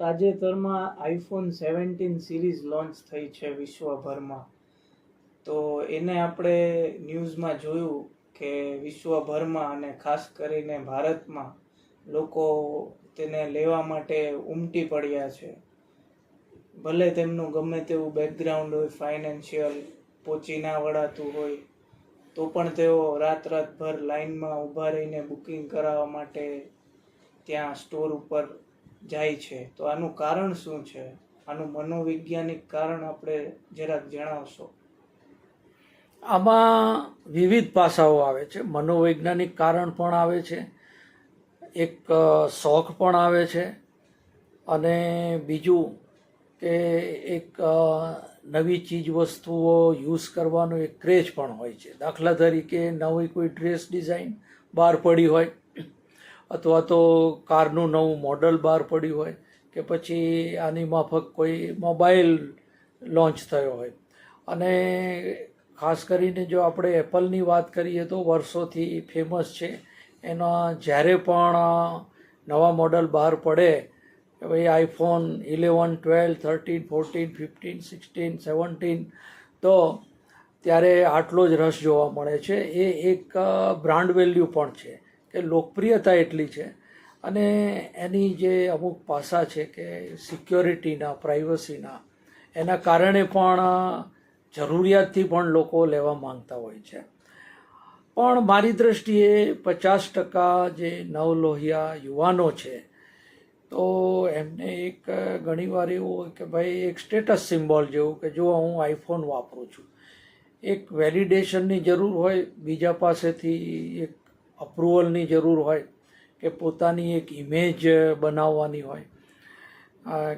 તાજેતરમાં iPhone 17 series launch થઈ છે વિશ્વભરમાં. તો એને આપણે ન્યૂઝમાં જોયું કે વિશ્વભરમાં અને ખાસ કરીને ભારતમાં લોકો તેને લેવા માટે ઉમટી પડ્યા છે. ભલે તેમનું ગમે તેવું બેકગ્રાઉન્ડ હોય, ફાઇનાન્શિયલ પહોંચી ના વળાતું હોય, તો પણ તેઓ રાતભર લાઈનમાં ઊભા રહીને બુકિંગ કરાવવા માટે ત્યાં સ્ટોર ઉપર જાય છે. તો આનું કારણ શું છે? આનું મનોવૈજ્ઞાનિક કારણ આપણે જરાક જણાવશો? આમાં વિવિધ પાસાઓ આવે છે. મનોવૈજ્ઞાનિક કારણ પણ આવે છે, એક શોખ પણ આવે છે, અને બીજું કે એક નવી ચીજ વસ્તુઓ યુઝ કરવાનો એક ક્રેઝ પણ હોય છે. દાખલા તરીકે નવી કોઈ ડ્રેસ ડિઝાઇન બહાર પડી હોય, અથવા તો કારનું નવું મોડલ બહાર પડ્યું હોય, કે પછી આની માફક કોઈ મોબાઈલ લોન્ચ થયો હોય. અને ખાસ કરીને જો આપણે એપલની વાત કરીએ તો વર્ષોથી ફેમસ છે. એના જ્યારે પણ નવા મોડલ બહાર પડે, કે ભાઈ આઈફોન 11, 12, 13, 14, 15, 16, 17, તો ત્યારે આટલો જ રસ જોવા મળે છે. એ એક બ્રાન્ડ વેલ્યુ પણ છે કે લોકપ્રિયતા એટલી છે. અને એની જે અમુક પાસા છે કે સિક્યોરિટીના, પ્રાઇવસીના, એના કારણે પણ જરૂરિયાતથી પણ લોકો લેવા માંગતા હોય છે. પણ મારી દૃષ્ટિએ 50% જે નવલોહિયા યુવાનો છે, તો એમને એક ઘણીવાર એવું હોય કે ભાઈ એક સ્ટેટસ સિમ્બોલ જેવું કે જો હું આઈફોન વાપરું છું, એક વેલિડેશનની જરૂર હોય, બીજા પાસેથી એક અપ્રુવલની જરૂર હોય, કે પોતાની એક ઇમેજ બનાવવાની હોય,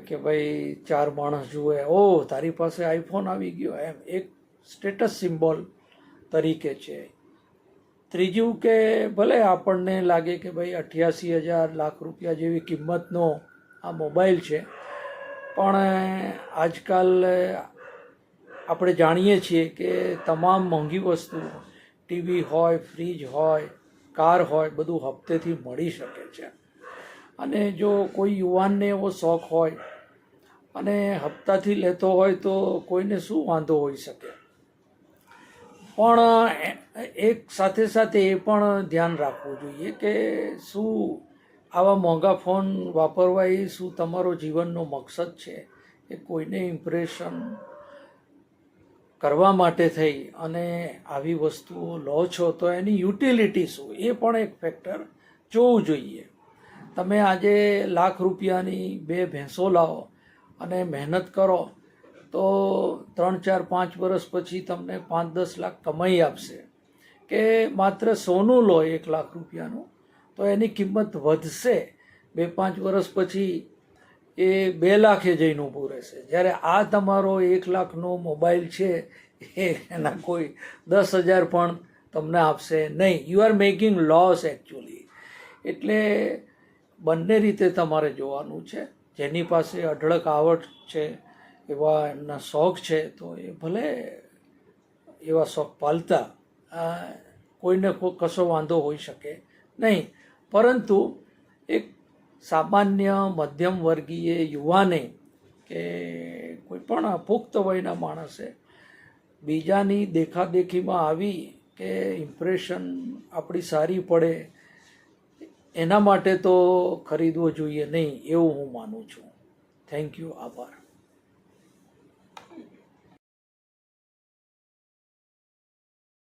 કે ભાઈ 4 માણસ જુએ, ઓ તારી પાસે આઈફોન આવી ગયો, એમ એક સ્ટેટસ સિમ્બોલ તરીકે છે. ત્રીજું કે ભલે આપણને લાગે કે ભાઈ 88,000 લાખ રૂપિયા જેવી કિંમતનો આ મોબાઈલ છે, પણ આજકાલ આપણે જાણીએ છીએ કે તમામ મોંઘી વસ્તુ, ટીવી હોય, ફ્રીજ હોય, કાર હોય, બધું હપ્તેથી મળી શકે છે. અને જો કોઈ યુવાનને એવો શોખ હોય અને હપ્તાથી લેતો હોય તો કોઈને શું વાંધો હોઈ શકે. પણ એક સાથે સાથે એ પણ ધ્યાન રાખવું જોઈએ કે શું આવા મોંઘા ફોન વાપરવા એ શું તમારો જીવનનો મકસદ છે, કે કોઈને ઇમ્પ્રેશન કરવા માટે થઈ અને આવી વસ્તુઓ લો છો, તો એની યુટિલિટી શું, એ પણ એક ફેક્ટર જોવું જોઈએ. તમે આજે લાખ રૂપિયાની 2 ભેંસો લાવો અને મહેનત કરો, તો 3, 4, 5 વર્ષ પછી તમને 5-10 લાખ કમાઈ આપશે. કે માત્ર સોનું લો 1 લાખ રૂપિયાનું, તો એની કિંમત વધશે. 2-5 વર્ષ પછી એ 2 લાખે જઈને ઊભું રહેશે. જ્યારે આ તમારો 1 લાખનો મોબાઈલ છે, એના કોઈ 10,000 પણ તમને આપશે નહીં. You are making loss actually. એટલે બંને રીતે તમારે જોવાનું છે. જેની પાસે અઢળક આવડ છે, એવા એમના શોખ છે, તો એ ભલે એવા શોખ પાલતા, કોઈને કશો વાંધો હોઈ શકે નહીં. પરંતુ એક સામાન્ય મધ્યમ વર્ગીય યુવાને કે કોઈ પણ પુખ્ત વયના માણસે બીજાની દેખાદેખીમાં આવી કે ઇમ્પ્રેશન આપણી સારી પડે, એના માટે તો ખરીદવો જોઈએ નહીં, એવું હું માનું છું. Thank you. આભાર.